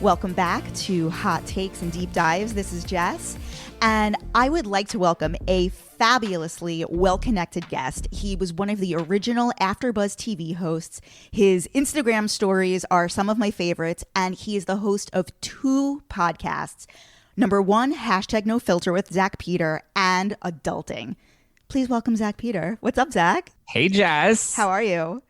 Welcome back to Hot Takes and Deep Dives. This is Jess, and I would like to welcome a fabulously well-connected guest. He was one of the original AfterBuzz TV hosts. His Instagram stories are some of my favorites, and he is the host of two podcasts. Number one, #NoFilter with Zak Peter, and Adulting. Please welcome Zak Peter. What's up, Zak? Hey, Jess. How are you?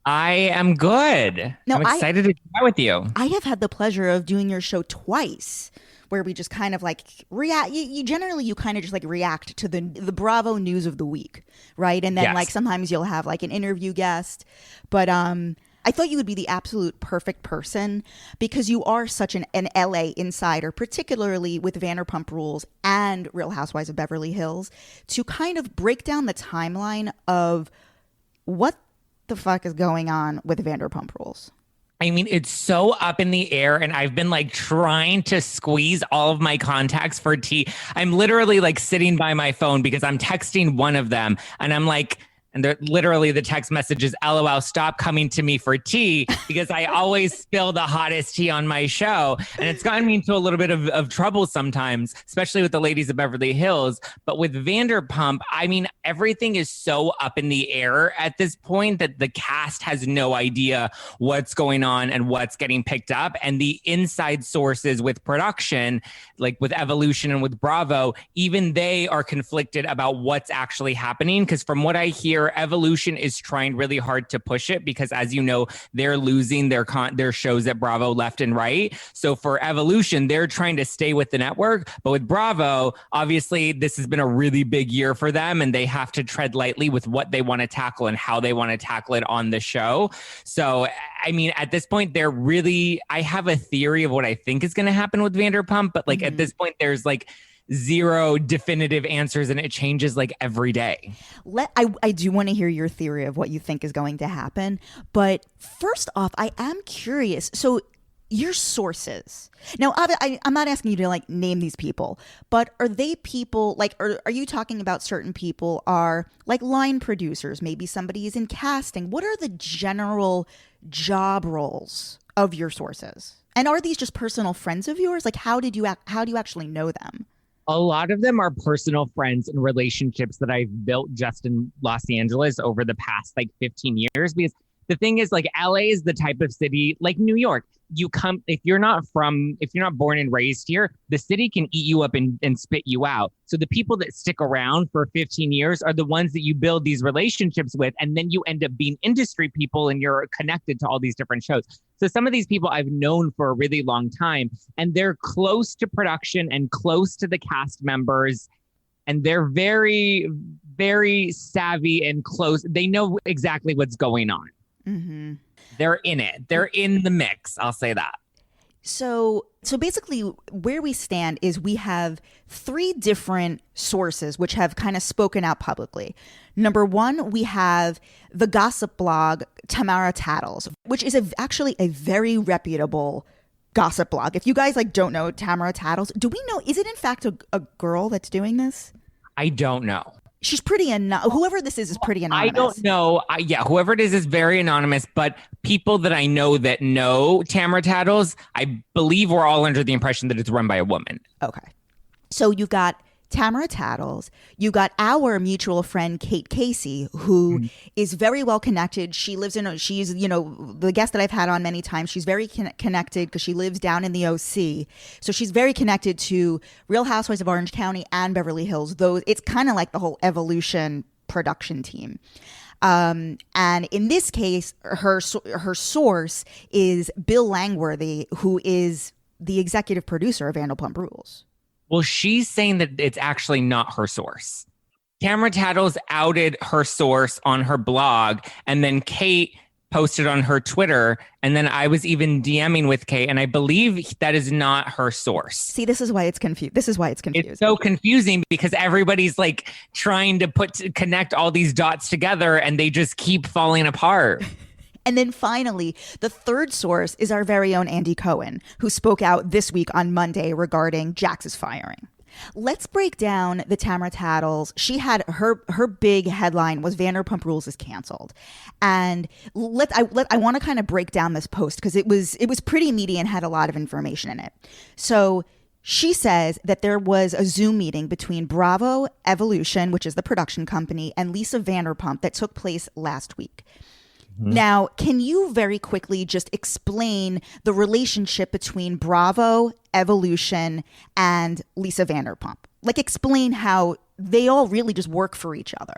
I am good. I'm excited to chat with you. I have had the pleasure of doing your show twice, where we just kind of like react. You generally kind of just like react to the Bravo news of the week, right? And then Yes. like sometimes you'll have like an interview guest, but I thought you would be the absolute perfect person because you are such an LA insider, particularly with Vanderpump Rules and Real Housewives of Beverly Hills, to kind of break down the timeline of what the fuck is going on with Vanderpump Rules. I mean, it's so up in the air, and I've been like trying to squeeze all of my contacts for tea. I'm literally like sitting by my phone because I'm texting one of them, and I'm like, and they're literally the text message is, LOL, stop coming to me for tea, because I always spill the hottest tea on my show. And it's gotten me into a little bit of trouble sometimes, especially with the ladies of Beverly Hills. But with Vanderpump, I mean, everything is so up in the air at this point that the cast has no idea what's going on and what's getting picked up. And the inside sources with production, like with Evolution and with Bravo, even they are conflicted about what's actually happening. Because from what I hear, Evolution is trying really hard to push it because, as you know, they're losing their shows at Bravo left and right. So for Evolution, they're trying to stay with the network. But with Bravo, obviously, this has been a really big year for them, and they have to tread lightly with what they want to tackle and how they want to tackle it on the show. So, I mean, at this point, I have a theory of what I think is going to happen with Vanderpump, but like at this point, there's like zero definitive answers, and it changes like every day. I do want to hear your theory of what you think is going to happen. But first off, I am curious. So your sources. Now, I'm not asking you to like name these people, but are they people like, are you talking about certain people are like line producers? Maybe somebody is in casting. What are the general job roles of your sources? And are these just personal friends of yours? Like, how do you actually know them? A lot of them are personal friends and relationships that I've built just in Los Angeles over the past like 15 years. Because the thing is, like, LA is the type of city like New York. If you're not born and raised here, the city can eat you up and spit you out. So the people that stick around for 15 years are the ones that you build these relationships with. And then you end up being industry people and you're connected to all these different shows. So some of these people I've known for a really long time, and they're close to production and close to the cast members. And they're very, very savvy and close. They know exactly what's going on. Mm-hmm. They're in it. They're in the mix. I'll say that. So basically where we stand is we have three different sources which have kind of spoken out publicly. Number one, we have the gossip blog Tamara Tattles, which is actually a very reputable gossip blog. If you guys like don't know Tamara Tattles, do we know, is it in fact a girl that's doing this? I don't know. She's pretty whoever this is pretty anonymous. I don't know. Whoever it is very anonymous, but people that I know that know Tamara Tattles, I believe we're all under the impression that it's run by a woman. Okay. So you've got Tamara Tattles. You got our mutual friend, Kate Casey, who is very well connected. She's, the guest that I've had on many times. She's very connected because she lives down in the OC. So she's very connected to Real Housewives of Orange County and Beverly Hills. It's kind of like the whole Evolution production team. And in this case, her source is Bill Langworthy, who is the executive producer of Vanderpump Rules. Well, she's saying that it's actually not her source. Tamara Tattles outed her source on her blog, and then Kate posted on her Twitter, and then I was even DMing with Kate, and I believe that is not her source. See, this is why it's confused. It's so confusing because everybody's like trying to connect all these dots together, and they just keep falling apart. And then finally, the third source is our very own Andy Cohen, who spoke out this week on Monday regarding Jax's firing. Let's break down the Tamara Tattles. She had her big headline was Vanderpump Rules is canceled, and I want to kind of break down this post because it was pretty meaty and had a lot of information in it. So she says that there was a Zoom meeting between Bravo, Evolution, which is the production company, and Lisa Vanderpump that took place last week. Now, can you very quickly just explain the relationship between Bravo, Evolution, and Lisa Vanderpump? Like, explain how they all really just work for each other.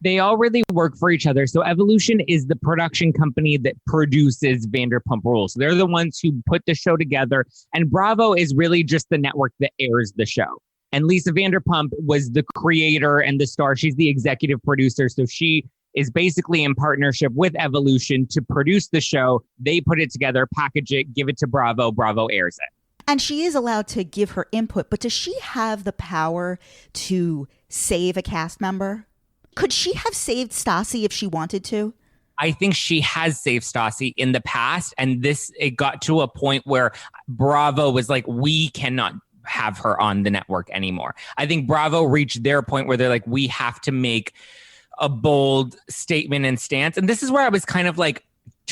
They all really work for each other. So Evolution is the production company that produces Vanderpump Rules. They're the ones who put the show together. And Bravo is really just the network that airs the show. And Lisa Vanderpump was the creator and the star. She's the executive producer. So she is basically in partnership with Evolution to produce the show. They put it together, package it, give it to Bravo. Bravo airs it. And she is allowed to give her input, but does she have the power to save a cast member? Could she have saved Stassi if she wanted to? I think she has saved Stassi in the past. And it got to a point where Bravo was like, we cannot have her on the network anymore. I think Bravo reached their point where they're like, we have to make a bold statement and stance. And this is where I was kind of like,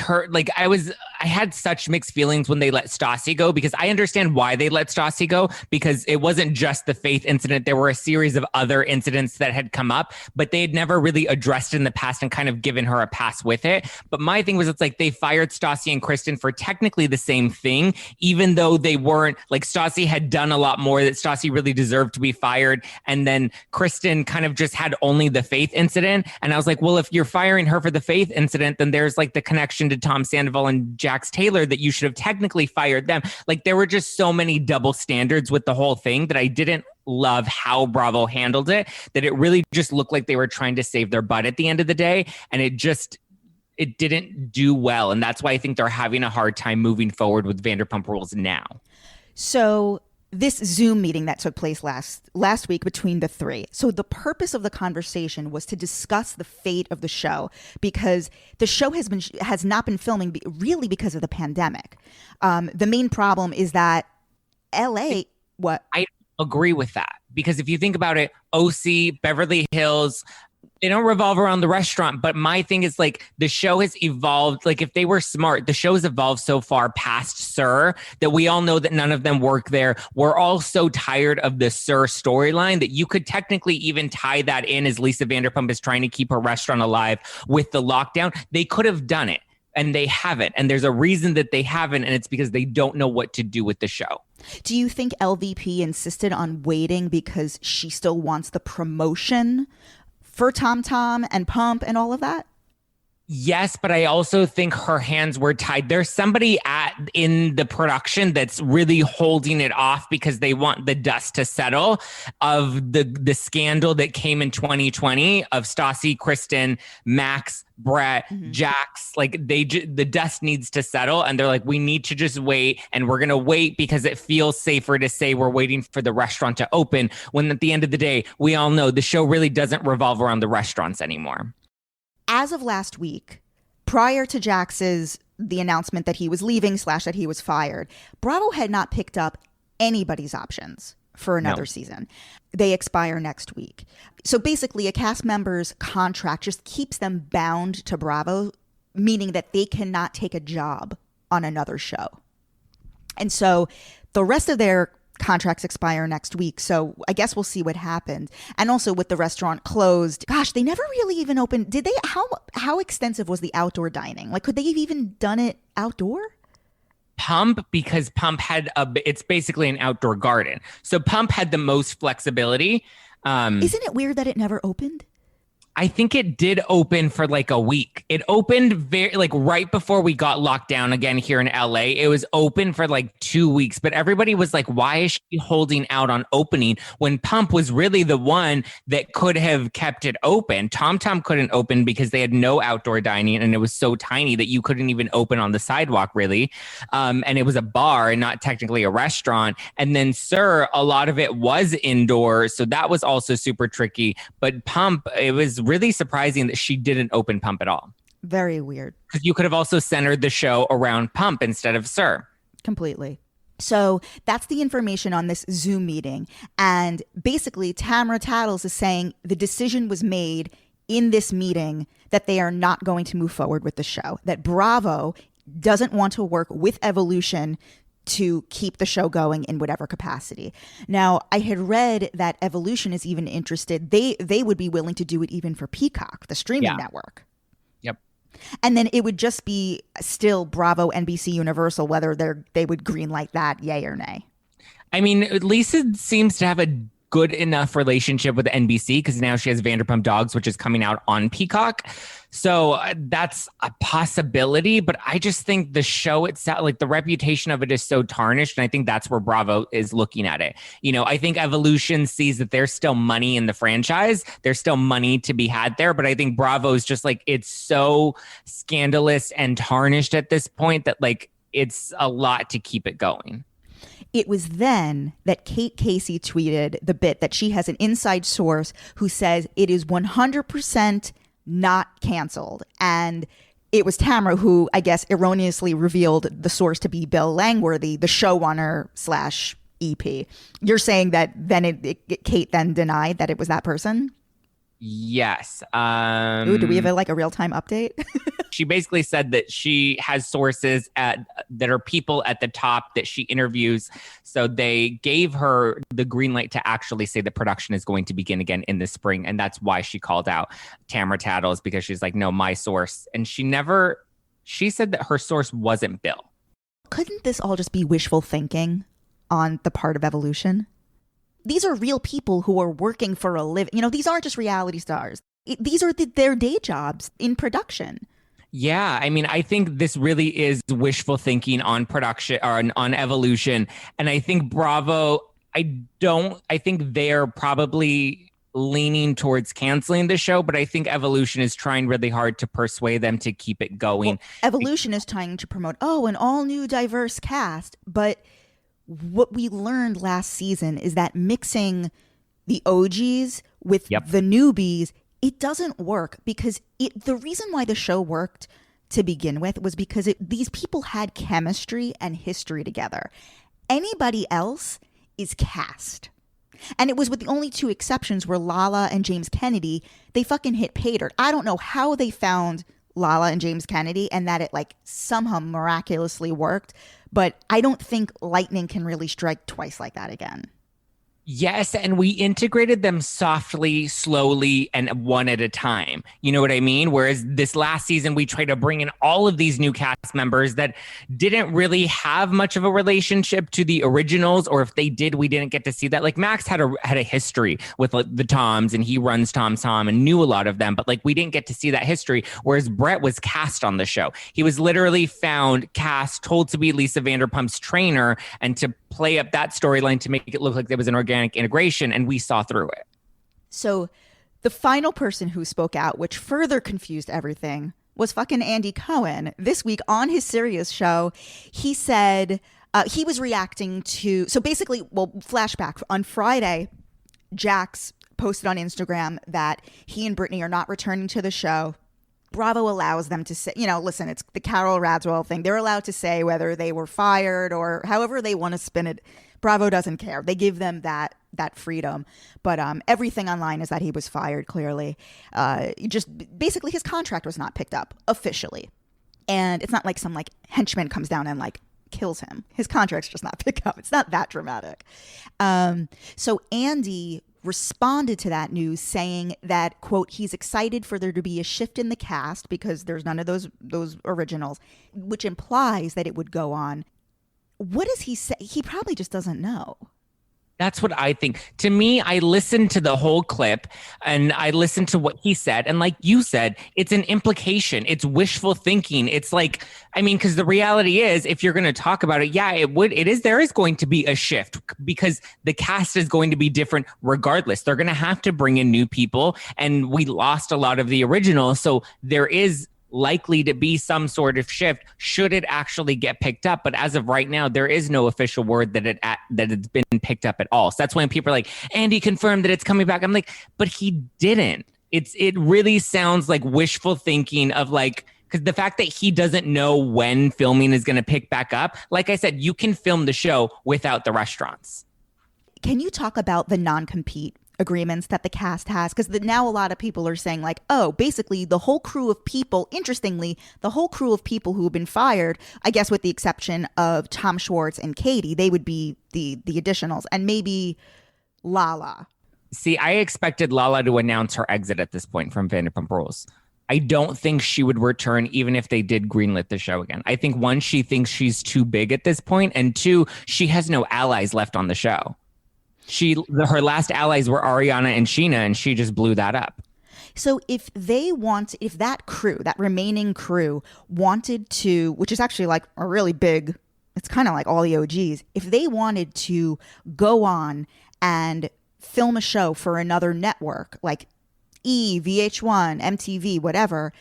I had such mixed feelings when they let Stassi go, because I understand why they let Stassi go, because it wasn't just the Faith incident. There were a series of other incidents that had come up, but they had never really addressed it in the past and kind of given her a pass with it. But my thing was, it's like they fired Stassi and Kristen for technically the same thing, even though they weren't, like, Stassi had done a lot more that Stassi really deserved to be fired. And then Kristen kind of just had only the Faith incident. And I was like, well, if you're firing her for the Faith incident, then there's like the connection to Tom Sandoval and Jax Taylor that you should have technically fired them. Like, there were just so many double standards with the whole thing that I didn't love how Bravo handled it, that it really just looked like they were trying to save their butt at the end of the day. And it didn't do well. And that's why I think they're having a hard time moving forward with Vanderpump Rules now. So this Zoom meeting that took place last week between the three. So the purpose of the conversation was to discuss the fate of the show, because the show has not been filming really because of the pandemic. The main problem is that LA, what? I agree with that, because if you think about it, OC, Beverly Hills, they don't revolve around the restaurant. But my thing is, like, the show has evolved. Like, if they were smart, the show has evolved so far past Sir that we all know that none of them work there. We're all so tired of the Sir storyline that you could technically even tie that in as Lisa Vanderpump is trying to keep her restaurant alive with the lockdown. They could have done it, and they haven't. And there's a reason that they haven't, and it's because they don't know what to do with the show. Do you think LVP insisted on waiting because she still wants the promotion for Tom Tom and Pump and all of that? Yes, but I also think her hands were tied. There's somebody in the production that's really holding it off because they want the dust to settle of the scandal that came in 2020 of Stassi, Kristen, Max, Brett, Jax. Like, the dust needs to settle, and they're like, we need to just wait, and we're gonna wait because it feels safer to say we're waiting for the restaurant to open, when at the end of the day, we all know the show really doesn't revolve around the restaurants anymore. As of last week, prior to the announcement that he was leaving / that he was fired, Bravo had not picked up anybody's options for another season. They expire next week. So basically, a cast member's contract just keeps them bound to Bravo, meaning that they cannot take a job on another show. And so the rest of their contracts expire next week. So I guess we'll see what happens. And also, with the restaurant closed, gosh, they never really even opened. Did they? How extensive was the outdoor dining? Like, could they have even done it outdoor? Pump, because Pump had it's basically an outdoor garden. So Pump had the most flexibility. Isn't it weird that it never opened? I think it did open for like a week. It opened right before we got locked down again here in LA. It was open for like 2 weeks, but everybody was like, why is she holding out on opening when Pump was really the one that could have kept it open? Tom Tom couldn't open because they had no outdoor dining, and it was so tiny that you couldn't even open on the sidewalk really. And it was a bar and not technically a restaurant. And then Sir, a lot of it was indoors. So that was also super tricky. But Pump, it was really surprising that she didn't open Pump at all. Very weird. Because you could have also centered the show around Pump instead of Sir. Completely. So that's the information on this Zoom meeting. And basically, Tamara Tattles is saying the decision was made in this meeting that they are not going to move forward with the show, that Bravo doesn't want to work with Evolution to keep the show going in whatever capacity. Now, I had read that Evolution is even interested. They would be willing to do it even for Peacock, the streaming network. Yep. And then it would just be still Bravo, NBC Universal, whether they would greenlight that, yay or nay. I mean, Lisa seems to have a good enough relationship with NBC because now she has Vanderpump Dogs, which is coming out on Peacock. So that's a possibility. But I just think the show itself, like the reputation of it is so tarnished. And I think that's where Bravo is looking at it. You know, I think Evolution sees that there's still money in the franchise. There's still money to be had there. But I think Bravo is just like, it's so scandalous and tarnished at this point that like it's a lot to keep it going. It was then that Kate Casey tweeted the bit that she has an inside source who says it is 100% not canceled. And it was Tamara who, I guess, erroneously revealed the source to be Bill Langworthy, the showrunner / EP. You're saying that then Kate then denied that it was that person? Yes. Ooh, do we have a real-time update? She basically said that she has sources that are people at the top that she interviews. So they gave her the green light to actually say that production is going to begin again in the spring. And that's why she called out Tamara Tattles, because she's like, no, my source. And she said that her source wasn't Bill. Couldn't this all just be wishful thinking on the part of Evolution? These are real people who are working for a living. You know, these aren't just reality stars. These are their day jobs in production. Yeah, I mean, I think this really is wishful thinking on production or on Evolution. And I think Bravo, I think they're probably leaning towards canceling the show, but I think Evolution is trying really hard to persuade them to keep it going. Well, Evolution is trying to promote, an all new diverse cast, but what we learned last season is that mixing the OGs with the newbies, it doesn't work, because the reason why the show worked to begin with was because these people had chemistry and history together. Anybody else is cast. And it was with the only two exceptions were Lala and James Kennedy. They fucking hit pay dirt. I don't know how they found Lala and James Kennedy and that it like somehow miraculously worked. But I don't think lightning can really strike twice like that again. Yes, and we integrated them softly, slowly, and one at a time. You know what I mean? Whereas this last season, we tried to bring in all of these new cast members that didn't really have much of a relationship to the originals, or if they did, we didn't get to see that. Like Max had a history with like, the Toms, and he runs Tom and knew a lot of them, but like we didn't get to see that history. Whereas Brett was cast on the show. He was literally found, cast, told to be Lisa Vanderpump's trainer, and to play up that storyline to make it look like there was an organic integration, and we saw through it. So the final person who spoke out, which further confused everything, was fucking Andy Cohen. This week on his Sirius show, he said he was reacting to, so basically, flashback. On Friday, Jax posted on Instagram that he and Brittany are not returning to the show. Bravo allows them to say, listen, it's the Carol Radswell thing. They're allowed to say whether they were fired or however they want to spin it. Bravo doesn't care. They give them that freedom. But everything online is that he was fired, clearly. Just basically his contract was not picked up officially. And it's not like some like henchman comes down and like kills him. His contract's just not picked up. It's not that dramatic. So Andy responded to that news saying that, quote, he's excited for there to be a shift in the cast because there's none of those originals, which implies that it would go on. What does he say? He probably just doesn't know. That's what I think. To me, I listened to the whole clip and I listened to what he said. And like you said, it's an implication. It's wishful thinking. It's like, I mean, because the reality is, if you're going to talk about it, there is going to be a shift because the cast is going to be different regardless. They're going to have to bring in new people, and we lost a lot of the original. So there is likely to be some sort of shift should it actually get picked up. But as of right now, there is no official word that it's been picked up at all. So that's when people are like, Andy confirmed that it's coming back. I'm like, but he didn't. It really sounds like wishful thinking of like, Because the fact that he doesn't know when filming is going to pick back up, like I said, you can film the show without the restaurants. Can you talk about the non-compete agreements that the cast has? Because now a lot of people are saying like, oh, basically the whole crew of people, interestingly, the whole crew of people who have been fired, I guess with the exception of Tom Schwartz and Katie, they would be the additionals, and maybe Lala. See, I expected Lala to announce her exit at this point from Vanderpump Rules. I don't think she would return even if they did greenlit the show again. I think one, she thinks she's too big at this point, and two, she has no allies left on the show. Her last allies were Ariana and Sheena, and she just blew that up. So if that crew, that remaining crew wanted to, which is actually like a really big, it's kind of like all the OGs, if they wanted to go on and film a show for another network, like VH1, MTV, whatever,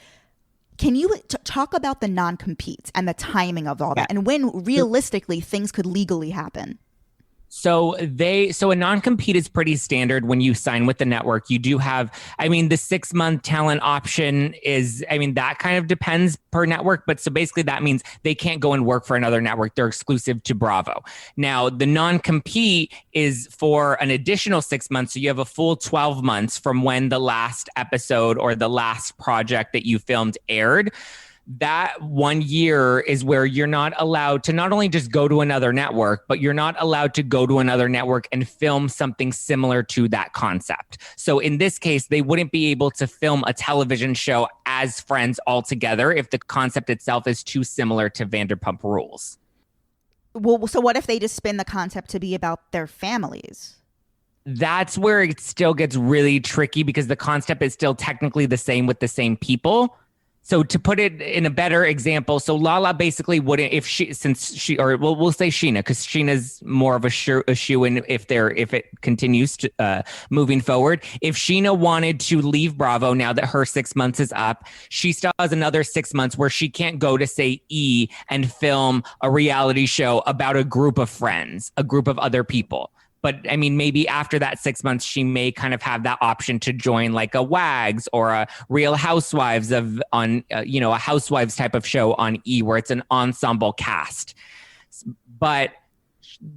can you talk about the non-competes and the timing of all that and when realistically things could legally happen? So a non-compete is pretty standard when you sign with the network. You do have, the 6-month talent option is, that kind of depends per network. But so basically that means they can't go and work for another network. They're exclusive to Bravo. Now, the non-compete is for an additional 6 months. So you have a full 12 months from when the last episode or the last project that you filmed aired. That 1 year is where you're not allowed to not only just go to another network, but you're not allowed to go to another network and film something similar to that concept. So in this case, they wouldn't be able to film a television show as friends altogether if the concept itself is too similar to Vanderpump Rules. Well, so what if they just spin the concept to be about their families? That's where it still gets really tricky because the concept is still technically the same with the same people. So to put it in a better example, so Lala basically wouldn't, we'll say Sheena, because Sheena's more of a shoe-in if it continues to, moving forward. If Sheena wanted to leave Bravo now that her 6 months is up, she still has another 6 months where she can't go to say E and film a reality show about a group of friends, a group of other people. But maybe after that 6 months, she may kind of have that option to join like a WAGs or a Real Housewives a Housewives type of show on E where it's an ensemble cast. But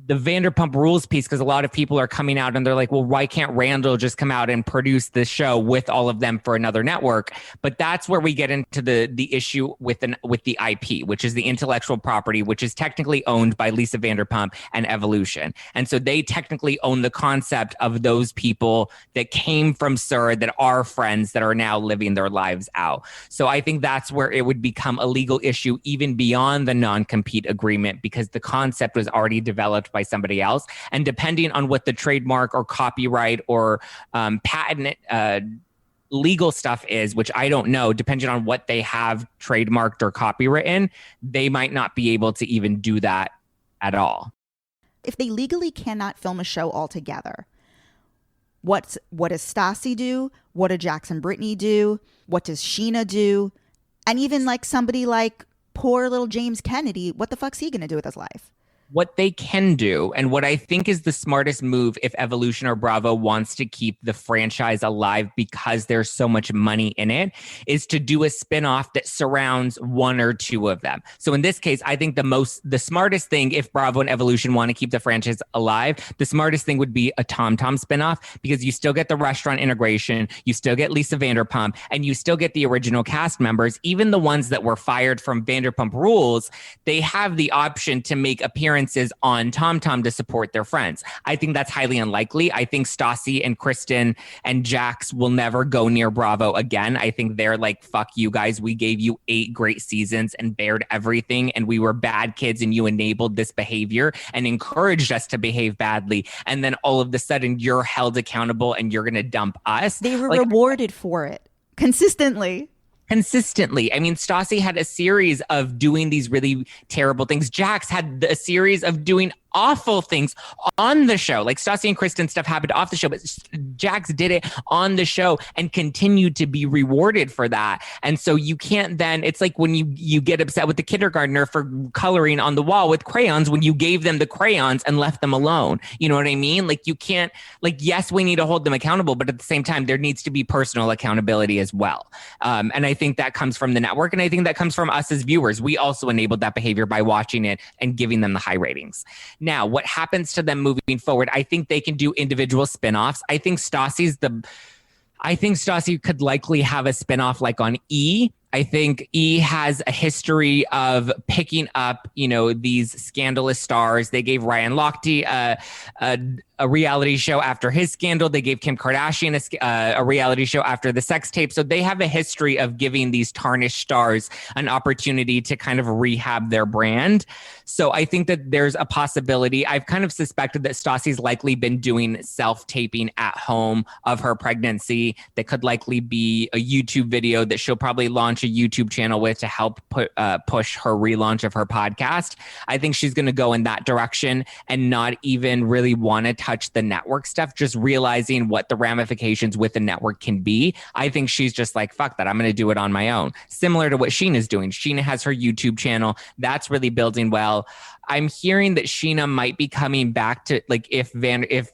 the Vanderpump Rules piece, because a lot of people are coming out and they're like, well, why can't Randall just come out and produce this show with all of them for another network? But that's where we get into the issue with the IP, which is the intellectual property, which is technically owned by Lisa Vanderpump and Evolution. And so they technically own the concept of those people that came from SUR that are friends that are now living their lives out. So I think that's where it would become a legal issue even beyond the non-compete agreement because the concept was already developed by somebody else. And depending on what the trademark or copyright or patent legal stuff is, which I don't know, depending on what they have trademarked or copywritten, they might not be able to even do that at all. If they legally cannot film a show altogether, what does Stassi do? What do Jax and Brittany do? What does Sheena do? And even like somebody like poor little James Kennedy, what the fuck's he going to do with his life? What they can do, and what I think is the smartest move if Evolution or Bravo wants to keep the franchise alive because there's so much money in it, is to do a spinoff that surrounds one or two of them. So in this case, I think the smartest thing, if Bravo and Evolution want to keep the franchise alive, the smartest thing would be a Tom spinoff because you still get the restaurant integration, you still get Lisa Vanderpump, and you still get the original cast members. Even the ones that were fired from Vanderpump Rules, they have the option to make appearances on Tom to support their friends. I think that's highly unlikely. I think Stassi and Kristen and Jax will never go near Bravo again. I think they're like, fuck you guys. We gave you 8 great seasons and bared everything, and we were bad kids, and you enabled this behavior and encouraged us to behave badly. And then all of a sudden you're held accountable and you're going to dump us. They were rewarded for it consistently. Stassi had a series of doing these really terrible things. Jax had a series of doing awful things on the show. Like Stassi and Kristen stuff happened off the show, but Jax did it on the show and continued to be rewarded for that. And so you can't then, it's like when you get upset with the kindergartner for coloring on the wall with crayons when you gave them the crayons and left them alone. You know what I mean? Like you can't, like, yes, we need to hold them accountable, but at the same time, there needs to be personal accountability as well. And I think that comes from the network. And I think that comes from us as viewers. We also enabled that behavior by watching it and giving them the high ratings. Now, what happens to them moving forward? I think they can do individual spinoffs. I think Stassi could likely have a spinoff like on E. I think E has a history of picking up, these scandalous stars. They gave Ryan Lochte a reality show after his scandal. They gave Kim Kardashian a reality show after the sex tape. So they have a history of giving these tarnished stars an opportunity to kind of rehab their brand. So I think that there's a possibility. I've kind of suspected that Stassi's likely been doing self-taping at home of her pregnancy. That could likely be a YouTube video that she'll probably launch a YouTube channel with to help push her relaunch of her podcast. I think she's going to go in that direction and not even really want to touch the network stuff, just realizing what the ramifications with the network can be. I think she's just like, fuck that, I'm going to do it on my own. Similar to what Sheena's doing. Sheena has her YouTube channel. That's really building well. I'm hearing that Sheena might be coming back to, like, if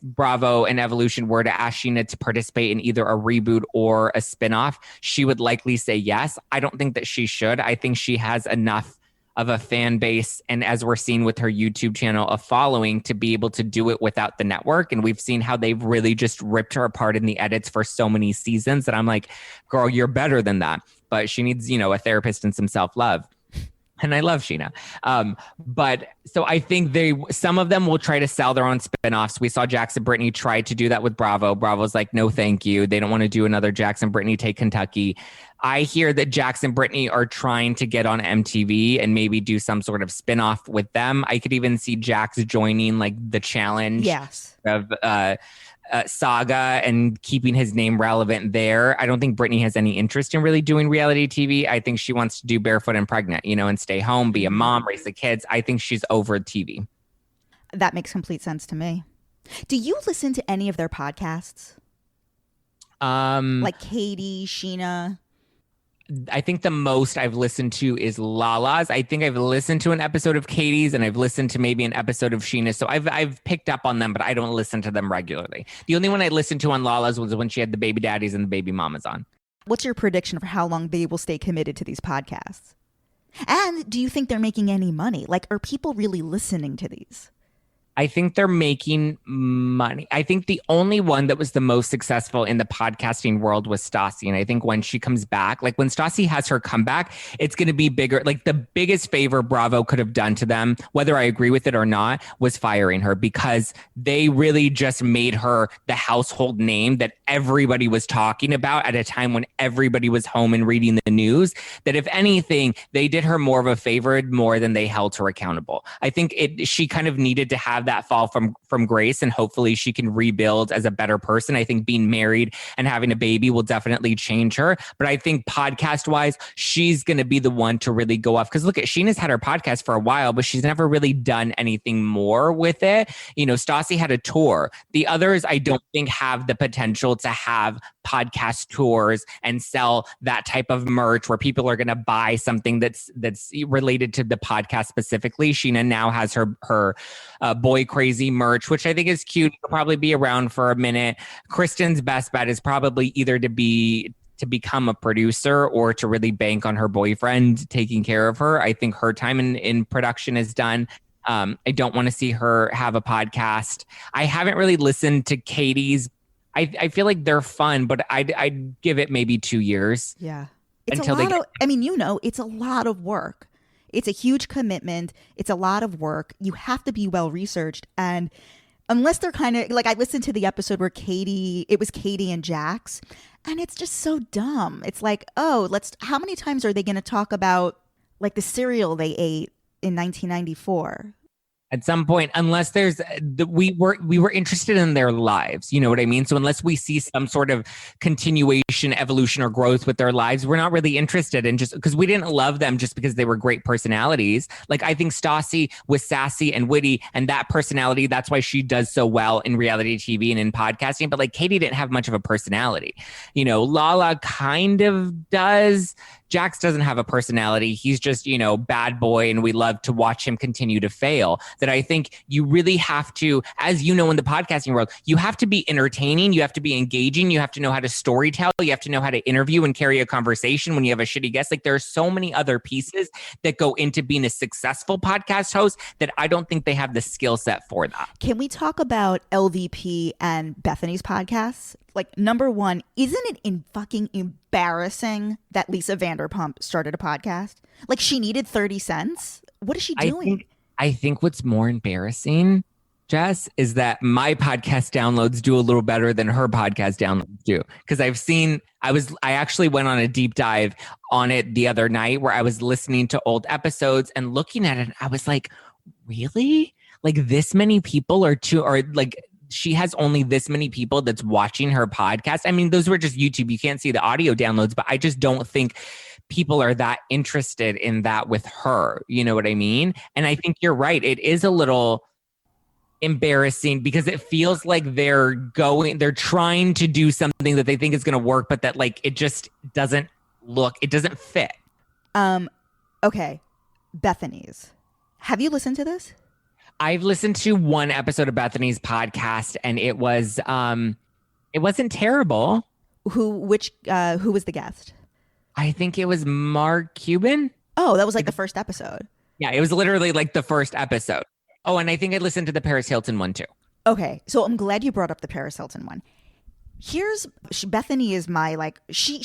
Bravo and Evolution were to ask Sheena to participate in either a reboot or a spinoff, she would likely say yes. I don't think that she should. I think she has enough of a fan base, and as we're seeing with her YouTube channel, a following to be able to do it without the network. And we've seen how they've really just ripped her apart in the edits for so many seasons that I'm like, girl, you're better than that. But she needs, a therapist and some self-love. And I love Sheena. But so I think some of them will try to sell their own spinoffs. We saw Jax and Brittany try to do that with Bravo. Bravo's like, no, thank you. They don't want to do another Jax and Brittany Take Kentucky. I hear that Jax and Brittany are trying to get on MTV and maybe do some sort of spinoff with them. I could even see Jax joining like the challenge of saga and keeping his name relevant there. I don't think Brittany has any interest in really doing reality TV. I think she wants to do Barefoot and Pregnant, and stay home, be a mom, raise the kids. I think she's over TV. That makes complete sense to me. Do you listen to any of their podcasts? Like Katie, Sheena? I think the most I've listened to is Lala's. I think I've listened to an episode of Katie's, and I've listened to maybe an episode of Sheena's. So I've picked up on them, but I don't listen to them regularly. The only one I listened to on Lala's was when she had the baby daddies and the baby mamas on. What's your prediction for how long they will stay committed to these podcasts? And do you think they're making any money? Like, are people really listening to these? I think they're making money. I think the only one that was the most successful in the podcasting world was Stassi. And I think when she comes back, like when Stassi has her comeback, it's going to be bigger. Like the biggest favor Bravo could have done to them, whether I agree with it or not, was firing her, because they really just made her the household name that everybody was talking about at a time when everybody was home and reading the news. That if anything, they did her more of a favor more than they held her accountable. I think she kind of needed to have that fall from grace, and hopefully she can rebuild as a better person. I think being married and having a baby will definitely change her. But I think podcast wise, she's going to be the one to really go off. Because look, Sheena's had her podcast for a while, but she's never really done anything more with it. Stassi had a tour. The others, I don't think have the potential to have podcast tours and sell that type of merch where people are going to buy something that's related to the podcast specifically. Sheena now has her boy crazy merch, which I think is cute. It'll probably be around for a minute. Kristen's best bet is probably either to become a producer or to really bank on her boyfriend taking care of her. I think her time in production is done. I don't want to see her have a podcast. I haven't really listened to Katie's. I feel like they're fun, but I'd give it maybe 2 years. Yeah. It's a lot it's a lot of work. It's a huge commitment. It's a lot of work. You have to be well researched. And unless they're kind of like, I listened to the episode where it was Katie and Jax, and it's just so dumb. It's like, how many times are they going to talk about like the cereal they ate in 1994? At some point, unless we were interested in their lives, you know what I mean? So unless we see some sort of continuation, evolution, or growth with their lives, we're not really interested in, just because we didn't love them just because they were great personalities. Like, I think Stassi was sassy and witty, and that personality, that's why she does so well in reality TV and in podcasting. But like, Katie didn't have much of a personality. You know, Lala kind of does. Jax doesn't have a personality. He's just, you know, bad boy, and we love to watch him continue to fail. That I think you really have to, as you know, in the podcasting world, you have to be entertaining, you have to be engaging, you have to know how to storytell, you have to know how to interview and carry a conversation when you have a shitty guest. Like, there are so many other pieces that go into being a successful podcast host that I don't think they have the skill set for that. Can we talk about LVP and Bethany's podcasts? Like, number one, isn't it fucking embarrassing that Lisa Vanderpump started a podcast? Like, she needed 30 cents. What is she doing? I think what's more embarrassing, Jess, is that my podcast downloads do a little better than her podcast downloads do. Because I actually went on a deep dive on it the other night where I was listening to old episodes and looking at it. And I was like, really? Like, this many people she has only this many people that's watching her podcast. I mean, those were just YouTube. You can't see the audio downloads, but I just don't think people are that interested in that with her. You know what I mean? And I think you're right. It is a little embarrassing because it feels like they're trying to do something that they think is going to work, but that like, it just doesn't fit. Okay. Bethany's. Have you listened to this? I've listened to one episode of Bethany's podcast, and it wasn't terrible. Who was the guest? I think it was Mark Cuban. Oh, that was like the first episode. Yeah, it was literally like the first episode. Oh, and I think I listened to the Paris Hilton one too. Okay, so I'm glad you brought up the Paris Hilton one. Bethany is my, like, she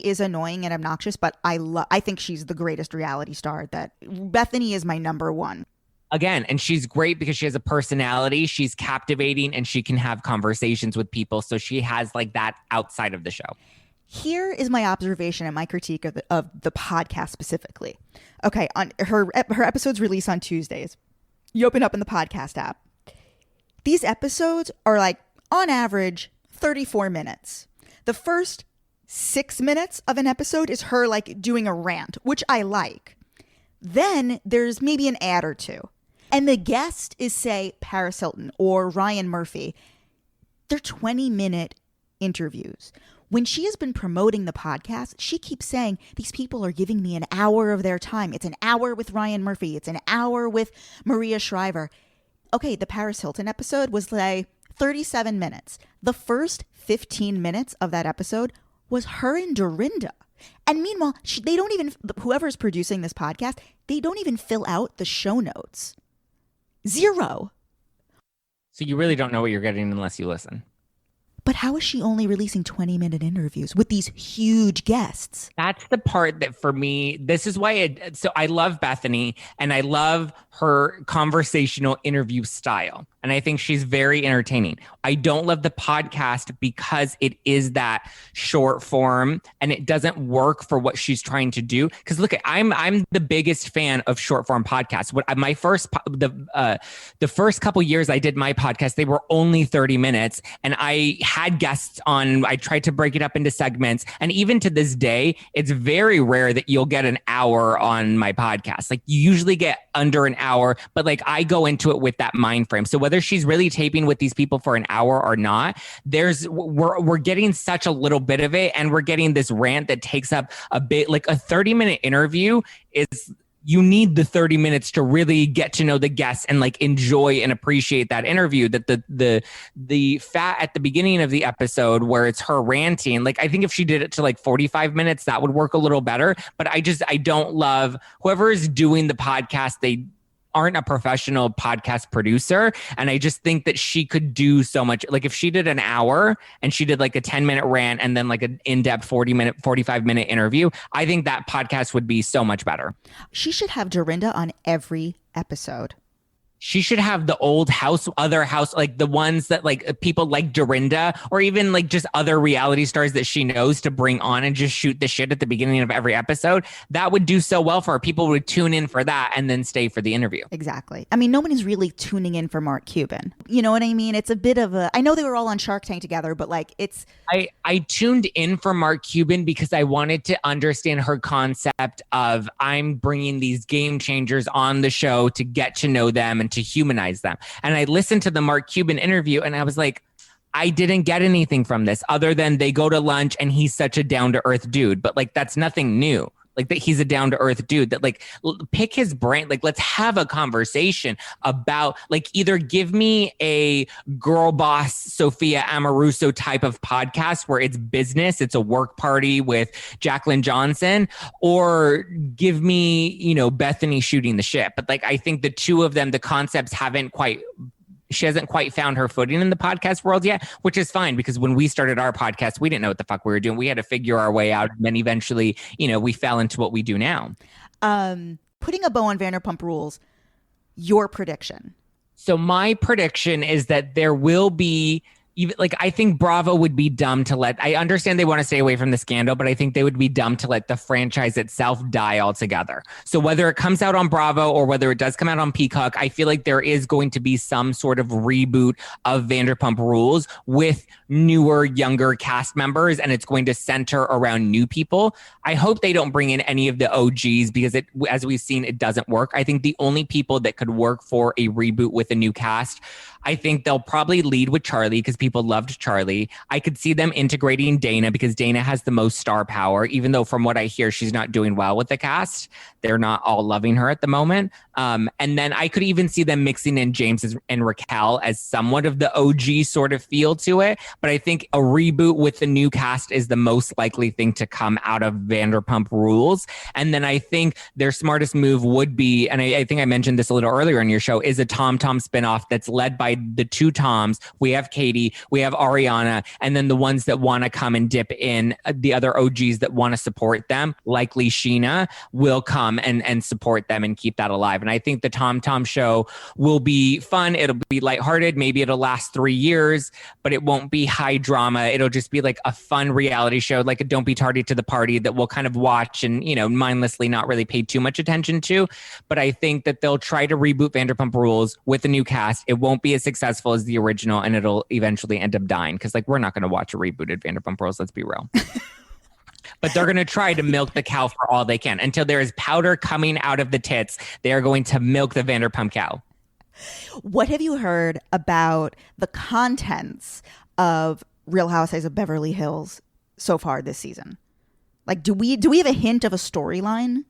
is annoying and obnoxious, but I think she's the greatest reality star. Bethany is my number one. Again, and she's great because she has a personality, she's captivating, and she can have conversations with people. So she has like that outside of the show. Here is my observation and my critique of the podcast specifically. Okay, on her episodes release on Tuesdays. You open up in the podcast app. These episodes are like, on average, 34 minutes. The first 6 minutes of an episode is her like doing a rant, which I like. Then there's maybe an ad or two. And the guest is, say, Paris Hilton or Ryan Murphy. They're 20-minute interviews. When she has been promoting the podcast, she keeps saying, these people are giving me an hour of their time. It's an hour with Ryan Murphy. It's an hour with Maria Shriver. Okay, the Paris Hilton episode was like 37 minutes. The first 15 minutes of that episode was her and Dorinda. And meanwhile, they don't even, whoever's producing this podcast, they don't even fill out the show notes. Zero. So you really don't know what you're getting unless you listen. But how is she only releasing 20-minute interviews with these huge guests? That's the part that for me, this is why so I love Bethany and I love her conversational interview style. And I think she's very entertaining. I don't love the podcast because it is that short form and it doesn't work for what she's trying to do. Because look, I'm the biggest fan of short form podcasts. The first couple years I did my podcast, they were only 30 minutes, and I had guests on. I tried to break it up into segments, and even to this day, it's very rare that you'll get an hour on my podcast. Like, you usually get under an hour, but like I go into it with that mind frame. So whether she's really taping with these people for an hour or not, we're getting such a little bit of it, and we're getting this rant that takes up a bit. Like, a 30-minute interview is, you need the 30 minutes to really get to know the guests and like enjoy and appreciate that interview. That the fat at the beginning of the episode where it's her ranting, like I think if she did it to like 45 minutes, that would work a little better. But I don't love whoever is doing the podcast. They aren't a professional podcast producer. And I just think that she could do so much. Like, if she did an hour and she did like a 10-minute rant and then like an in-depth 45-minute interview, I think that podcast would be so much better. She should have Dorinda on every episode. she should have the old other house, like the ones that like people like Dorinda or even like just other reality stars that she knows to bring on and just shoot the shit at the beginning of every episode. That would do so well for her. People would tune in for that and then stay for the interview. Exactly. I mean, nobody's really tuning in for Mark Cuban. You know what I mean? It's a bit of I know they were all on Shark Tank together, but like I tuned in for Mark Cuban because I wanted to understand her concept of I'm bringing these game changers on the show to get to know them and to humanize them. And I listened to the Mark Cuban interview and I was like, I didn't get anything from this other than they go to lunch and he's such a down to earth dude. But like, that's nothing new. Like that he's a down to earth dude that like pick his brain. Like, let's have a conversation about like either give me a girl boss Sophia Amoruso type of podcast where it's business, it's a work party with Jacqueline Johnson, or give me, you know, Bethany shooting the shit. But like, I think the two of them, the concepts she hasn't quite found her footing in the podcast world yet, which is fine because when we started our podcast, we didn't know what the fuck we were doing. We had to figure our way out. And then eventually, you know, we fell into what we do now. Putting a bow on Vanderpump Rules, your prediction. So my prediction is that there will be even like, I think Bravo would be dumb to I understand they want to stay away from the scandal, but I think they would be dumb to let the franchise itself die altogether. So whether it comes out on Bravo or whether it does come out on Peacock, I feel like there is going to be some sort of reboot of Vanderpump Rules with newer, younger cast members, and it's going to center around new people. I hope they don't bring in any of the OGs because as we've seen, it doesn't work. I think the only people that could work for a reboot with a new cast, I think they'll probably lead with Charlie because people loved Charlie. I could see them integrating Dana because Dana has the most star power, even though from what I hear, she's not doing well with the cast. They're not all loving her at the moment. And then I could even see them mixing in James and Raquel as somewhat of the OG sort of feel to it. But I think a reboot with the new cast is the most likely thing to come out of Vanderpump Rules. And then I think their smartest move would be, and I think I mentioned this a little earlier in your show, is a Tom spinoff that's led by the two Toms. We have Katie, we have Ariana, and then the ones that want to come and dip in, the other OGs that want to support them, likely Sheena, will come and support them and keep that alive. And I think the Tom show will be fun. It'll be lighthearted. Maybe it'll last 3 years, but it won't be high drama. It'll just be like a fun reality show, like a Don't Be Tardy to the Party that we'll kind of watch and, you know, mindlessly not really pay too much attention to. But I think that they'll try to reboot Vanderpump Rules with a new cast. It won't be as successful as the original, and it'll eventually end up dying because like we're not going to watch a rebooted Vanderpump Rules. Let's be real. But they're going to try to milk the cow for all they can. Until there is powder coming out of the tits, they are going to milk the Vanderpump cow. What have you heard about the contents of Real Housewives of Beverly Hills so far this season? Like, do we have a hint of a storyline?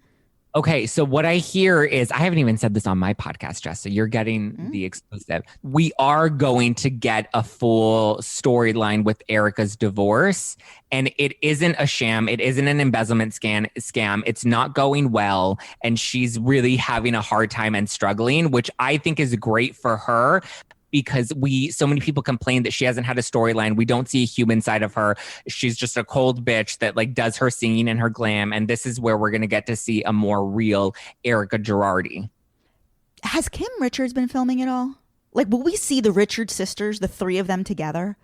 Okay, so what I hear is, I haven't even said this on my podcast, Jess, so you're getting the exclusive. We are going to get a full storyline with Erica's divorce, and it isn't a sham. It isn't an embezzlement scam. It's not going well, and she's really having a hard time and struggling, which I think is great for her. Because so many people complain that she hasn't had a storyline. We don't see a human side of her. She's just a cold bitch that like does her singing and her glam. And this is where we're going to get to see a more real Erica Girardi. Has Kim Richards been filming at all? Like, will we see the Richards sisters, the three of them together?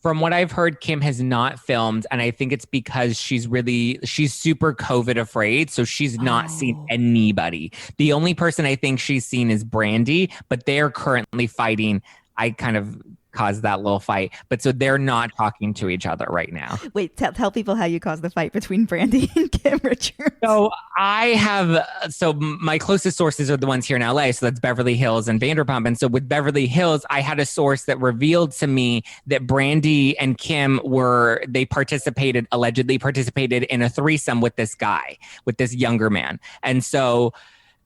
From what I've heard, Kim has not filmed, and I think it's because she's super COVID afraid, so she's not seen anybody. The only person I think she's seen is Brandy, but they're currently fighting. I kind of caused that little fight, but so they're not talking to each other right now. Wait, tell people how you caused the fight between Brandy and Kim Richards. So my closest sources are the ones here in LA. So that's Beverly Hills and Vanderpump. And so with Beverly Hills, I had a source that revealed to me that Brandy and Kim allegedly participated in a threesome with this guy, with this younger man. And so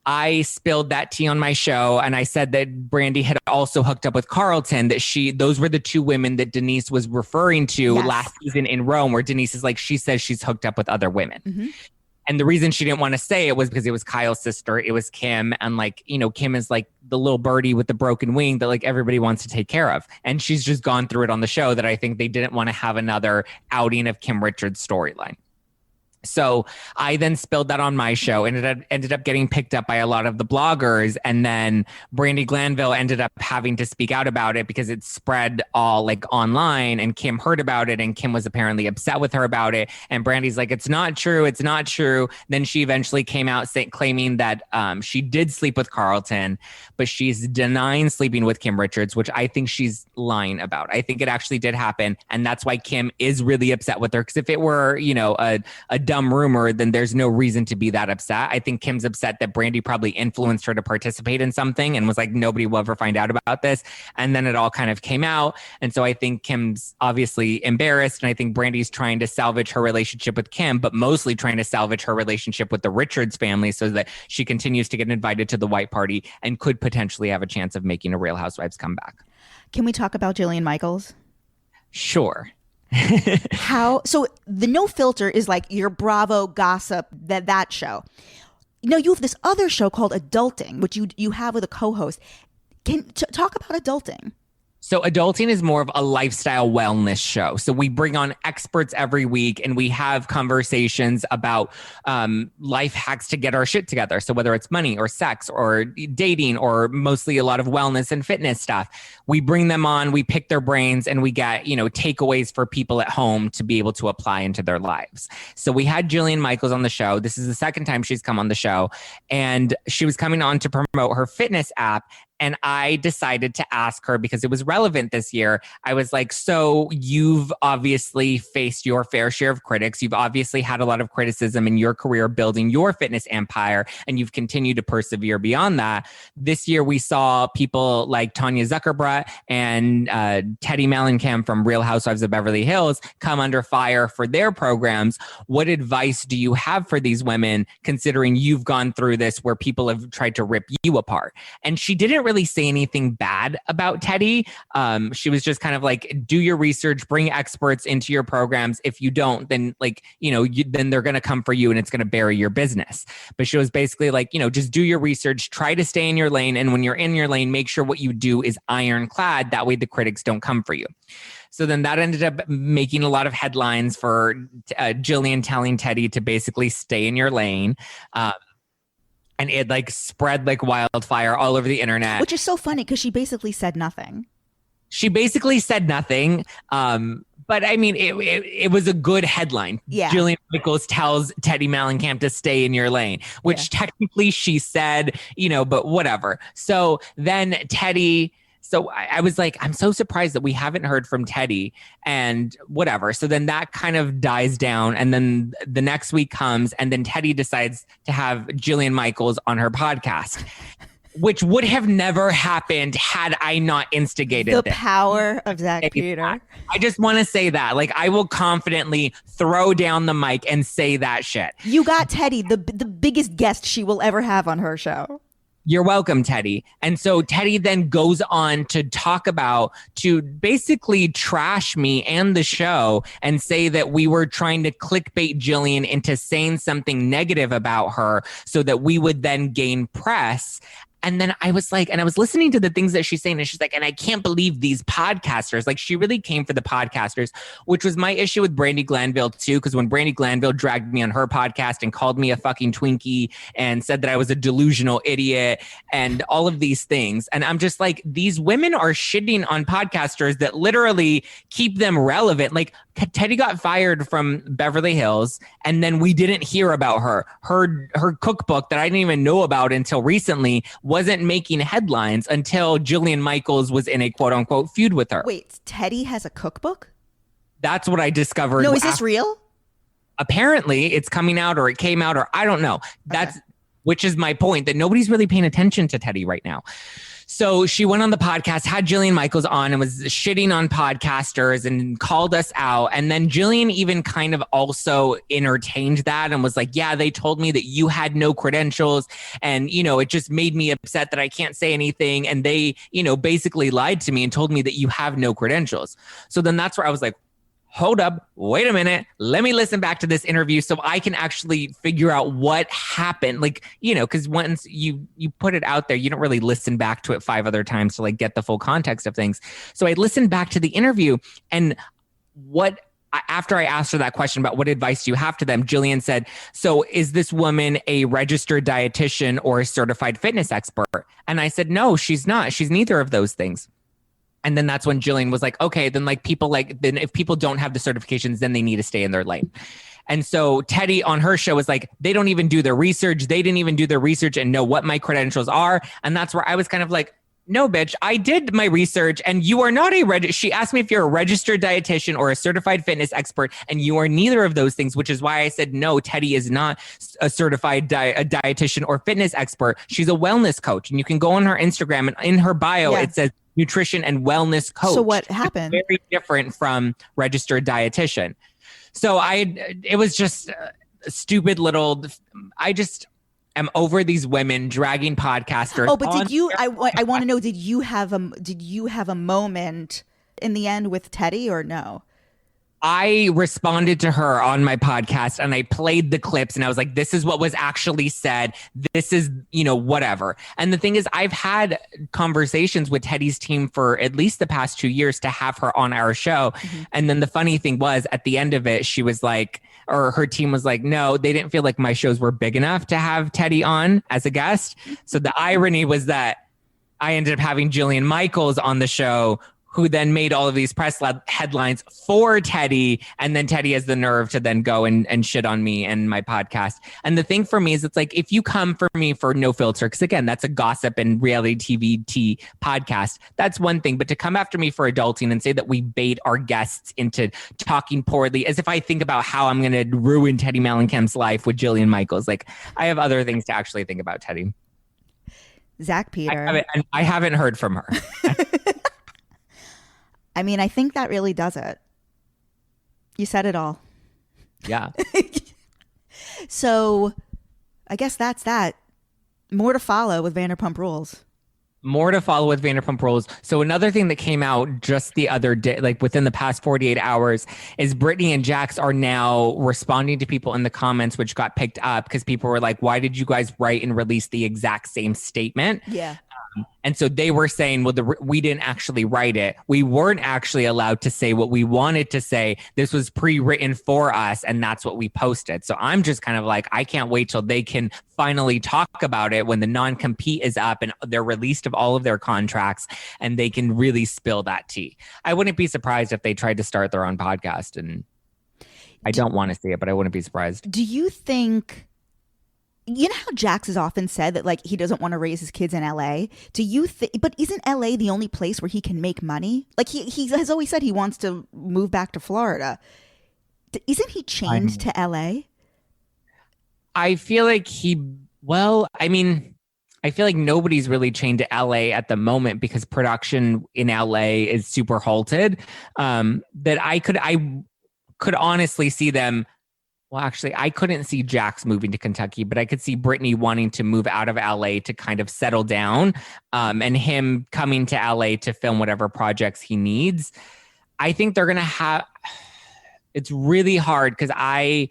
I spilled that tea on my show, and I said that Brandy had also hooked up with Carlton, that those were the two women that Denise was referring to last season in Rome, where Denise is like, she says she's hooked up with other women. Mm-hmm. And the reason she didn't want to say it was because it was Kyle's sister. It was Kim. And like, you know, Kim is like the little birdie with the broken wing that like everybody wants to take care of. And she's just gone through it on the show that I think they didn't want to have another outing of Kim Richards' storyline. So I then spilled that on my show and it ended up getting picked up by a lot of the bloggers. And then Brandi Glanville ended up having to speak out about it because it spread all like online, and Kim heard about it and Kim was apparently upset with her about it. And Brandy's like, it's not true. It's not true. Then she eventually came out claiming that she did sleep with Carlton, but she's denying sleeping with Kim Richards, which I think she's lying about. I think it actually did happen. And that's why Kim is really upset with her. Because if it were, a dumb rumor, then there's no reason to be that upset. I think Kim's upset that Brandi probably influenced her to participate in something and was like, nobody will ever find out about this. And then it all kind of came out. And so I think Kim's obviously embarrassed. And I think Brandi's trying to salvage her relationship with Kim, but mostly trying to salvage her relationship with the Richards family so that she continues to get invited to the white party and could potentially have a chance of making a Real Housewives comeback. Can we talk about Jillian Michaels? Sure. So the No Filter is like your Bravo gossip, that show. You have this other show called Adulting, which you have with a co-host. Talk about Adulting. So Adulting is more of a lifestyle wellness show. So we bring on experts every week and we have conversations about life hacks to get our shit together. So whether it's money or sex or dating or mostly a lot of wellness and fitness stuff, we bring them on, we pick their brains, and we get, takeaways for people at home to be able to apply into their lives. So we had Jillian Michaels on the show. This is the second time she's come on the show, and she was coming on to promote her fitness app. And I decided to ask her because it was relevant this year. I was like, so you've obviously faced your fair share of critics. You've obviously had a lot of criticism in your career building your fitness empire, and you've continued to persevere beyond that. This year, we saw people like Tanya Zuckerbrot and Teddi Mellencamp from Real Housewives of Beverly Hills come under fire for their programs. What advice do you have for these women, considering you've gone through this where people have tried to rip you apart? And she didn't really say anything bad about Teddi. She was just kind of like, do your research, bring experts into your programs. If you don't, then then they're going to come for you and it's going to bury your business. But she was basically like, just do your research, try to stay in your lane. And when you're in your lane, make sure what you do is ironclad. That way the critics don't come for you. So then that ended up making a lot of headlines for Jillian telling Teddi to basically stay in your lane. And it spread like wildfire all over the internet. Which is so funny because she basically said nothing. But I mean, it was a good headline. Yeah. Jillian Michaels tells Teddi Mellencamp to stay in your lane, which technically she said, but whatever. So then Teddi... So I was like, I'm so surprised that we haven't heard from Teddi and whatever. So then that kind of dies down. And then the next week comes and then Teddi decides to have Jillian Michaels on her podcast, which would have never happened had I not instigated the power of Zak Peter. I just want to say that. I will confidently throw down the mic and say that shit. You got Teddi, the biggest guest she will ever have on her show. You're welcome, Teddi. And so Teddi then goes on to basically trash me and the show and say that we were trying to clickbait Jillian into saying something negative about her so that we would then gain press. And then I was like, and I was listening to the things that she's saying, and she's like, and I can't believe these podcasters. She really came for the podcasters, which was my issue with Brandi Glanville too. Because when Brandi Glanville dragged me on her podcast and called me a fucking Twinkie and said that I was a delusional idiot and all of these things. And I'm just like, these women are shitting on podcasters that literally keep them relevant. Teddi got fired from Beverly Hills, and then we didn't hear about her. Her cookbook that I didn't even know about until recently wasn't making headlines until Jillian Michaels was in a quote unquote feud with her. Wait, Teddi has a cookbook? That's what I discovered. No, is this real? Apparently it's coming out, or it came out, or I don't know. Which is my point, that nobody's really paying attention to Teddi right now. So she went on the podcast, had Jillian Michaels on, and was shitting on podcasters and called us out. And then Jillian even kind of also entertained that and was like, yeah, they told me that you had no credentials. And, it just made me upset that I can't say anything. And they, basically lied to me and told me that you have no credentials. So then that's where I was like, hold up, wait a minute. Let me listen back to this interview so I can actually figure out what happened. Because once you put it out there, you don't really listen back to it 5 other times to get the full context of things. So I listened back to the interview, and what after I asked her that question about what advice do you have to them, Jillian said, so is this woman a registered dietitian or a certified fitness expert? And I said, no, she's not. She's neither of those things. And then that's when Jillian was like, okay, then then if people don't have the certifications, then they need to stay in their lane. And so Teddi on her show was like, they don't even do their research. They didn't even do their research and know what my credentials are. And that's where I was kind of like, no, bitch, I did my research and you are not she asked me if you're a registered dietitian or a certified fitness expert, and you are neither of those things, which is why I said, no, Teddi is not a certified dietitian or fitness expert. She's a wellness coach. And you can go on her Instagram and in her bio, it says nutrition and wellness coach. So what happened? Very different from registered dietitian. So it was just a stupid little, I'm over these women dragging podcasters. Oh, but did you? I want to know. Did you have a moment in the end with Teddi or no? I responded to her on my podcast and I played the clips and I was like, this is what was actually said. This is, whatever. And the thing is, I've had conversations with Teddi's team for at least the past 2 years to have her on our show. Mm-hmm. And then the funny thing was at the end of it, she was like, or her team was like, no, they didn't feel like my shows were big enough to have Teddi on as a guest. So the irony was that I ended up having Jillian Michaels on the show, who then made all of these press headlines for Teddi. And then Teddi has the nerve to then go and shit on me and my podcast. And the thing for me is, it's like, if you come for me for no filter, because again, that's a gossip and reality TV podcast, that's one thing. But to come after me for adulting and say that we bait our guests into talking poorly, as if I think about how I'm going to ruin Teddi Mellencamp's life with Jillian Michaels. Like, I have other things to actually think about Teddi. Zak Peter. I haven't heard from her. I mean, I think that really does it. You said it all. Yeah. So I guess that's that. More to follow with Vanderpump Rules. More to follow with Vanderpump Rules. So another thing that came out just the other day, like within the past 48 hours, is Brittany and Jax are now responding to people in the comments, which got picked up because people were like, why did you guys write and release the exact same statement? Yeah. And so they were saying, well, we didn't actually write it. We weren't actually allowed to say what we wanted to say. This was pre-written for us, and that's what we posted. So I'm just kind of like, I can't wait till they can finally talk about it when the non-compete is up and they're released of all of their contracts and they can really spill that tea. I wouldn't be surprised if they tried to start their own podcast, and I don't want to see it, but I wouldn't be surprised. Do you think... You know how Jax has often said that, like, he doesn't want to raise his kids in LA? Do you think, but isn't LA the only place where he can make money? Like, he has always said he wants to move back to Florida. Isn't he chained to LA? I feel like I feel like nobody's really chained to LA at the moment because production in LA is super halted. That I could honestly see them. Well, actually, I couldn't see Jax moving to Kentucky, but I could see Brittany wanting to move out of LA to kind of settle down, and him coming to LA to film whatever projects he needs. I think they're going to have... It's really hard because I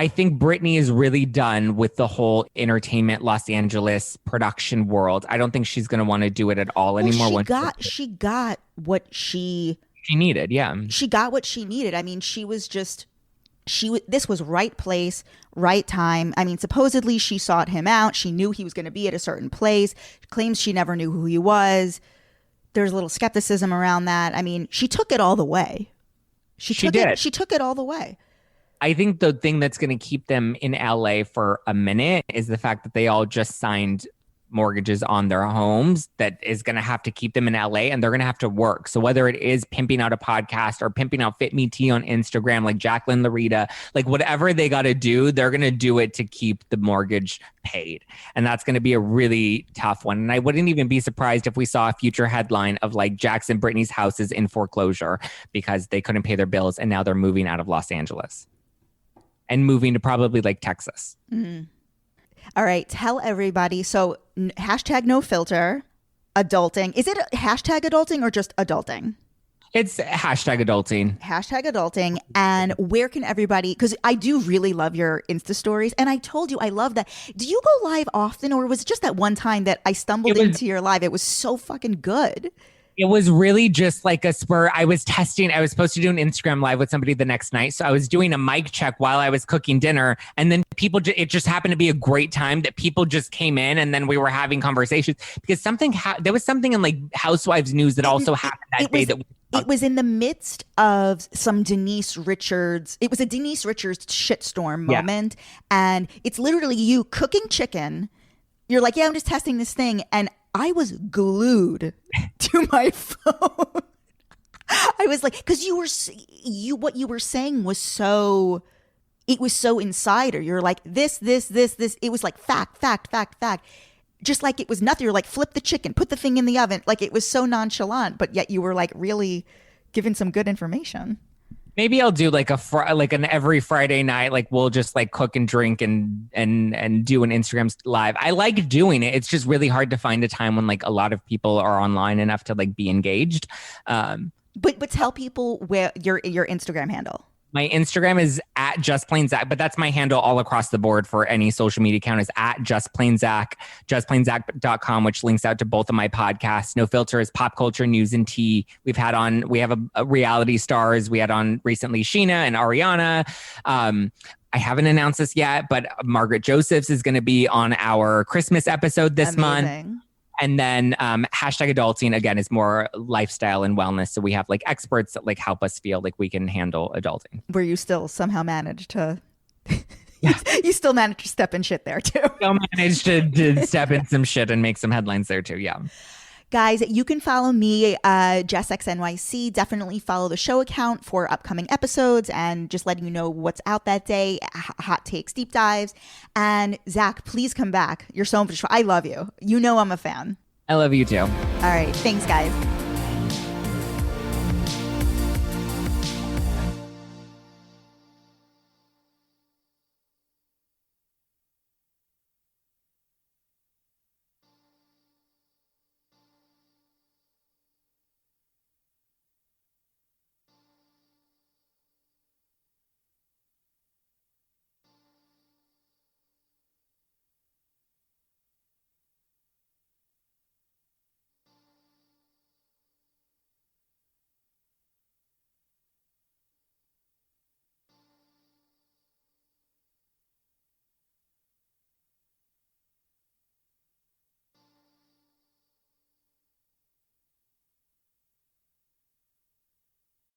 think Brittany is really done with the whole entertainment Los Angeles production world. I don't think she's going to want to do it at all anymore. She got what she needed. Yeah. She got what she needed. I mean, this was right place, right time. I mean, supposedly she sought him out. She knew he was going to be at a certain place. Claims she never knew who he was. There's a little skepticism around that. I mean, she took it all the way. She took it all the way. I think the thing that's going to keep them in LA for a minute is the fact that they all just signed mortgages on their homes that is going to have to keep them in LA, and they're going to have to work. So whether it is pimping out a podcast or pimping out Fit Me Tea on Instagram, like Jacqueline Larita, like whatever they got to do, they're going to do it to keep the mortgage paid. And that's going to be a really tough one. And I wouldn't even be surprised if we saw a future headline of like Jax and Brittany's houses in foreclosure because they couldn't pay their bills and now they're moving out of Los Angeles and moving to probably like Texas. Mm-hmm. All right, tell everybody. So hashtag no filter, adulting. Is it hashtag adulting or just adulting? It's hashtag adulting. Hashtag adulting. And where can everybody, because I do really love your Insta stories. And I told you, I love that. Do you go live often, or was it just that one time that I stumbled into your live? It was so fucking good. It was really just like a spur. I was supposed to do an Instagram live with somebody the next night. So I was doing a mic check while I was cooking dinner. And then it just happened to be a great time that people just came in, and then we were having conversations because there was something in like Housewives news that also happened that day. It was in the midst of some Denise Richards. It was a Denise Richards shitstorm moment. And it's literally you cooking chicken. You're like, yeah, I'm just testing this thing. And I was glued to my phone. I was like, because what you were saying was so, it was so insider. You're like, this. It was like fact. Just like it was nothing. You're like, flip the chicken, put the thing in the oven. Like it was so nonchalant, but yet you were like really giving some good information. Maybe I'll do like an every Friday night, like we'll just like cook and drink and do an Instagram live. I like doing it. It's just really hard to find a time when like a lot of people are online enough to like be engaged. But tell people where your Instagram handle. My Instagram is at Just Plain Zach, but that's my handle all across the board for any social media account is at Just Plain Zach, justplainzach.com, which links out to both of my podcasts. No Filter is pop culture, news, and tea. We have a reality stars. We had on recently Sheena and Ariana. I haven't announced this yet, but Margaret Josephs is going to be on our Christmas episode this month. And then hashtag adulting, again, is more lifestyle and wellness. So we have like experts that like help us feel like we can handle adulting. Where you still somehow manage to, you still manage to step in shit there too. Still manage to step in some shit and make some headlines there too, yeah. Guys, you can follow me, JessXNYC. Definitely follow the show account for upcoming episodes and just letting you know what's out that day, hot takes, deep dives. And Zach, please come back. You're so much fun. I love you. You know I'm a fan. I love you too. All right. Thanks, guys.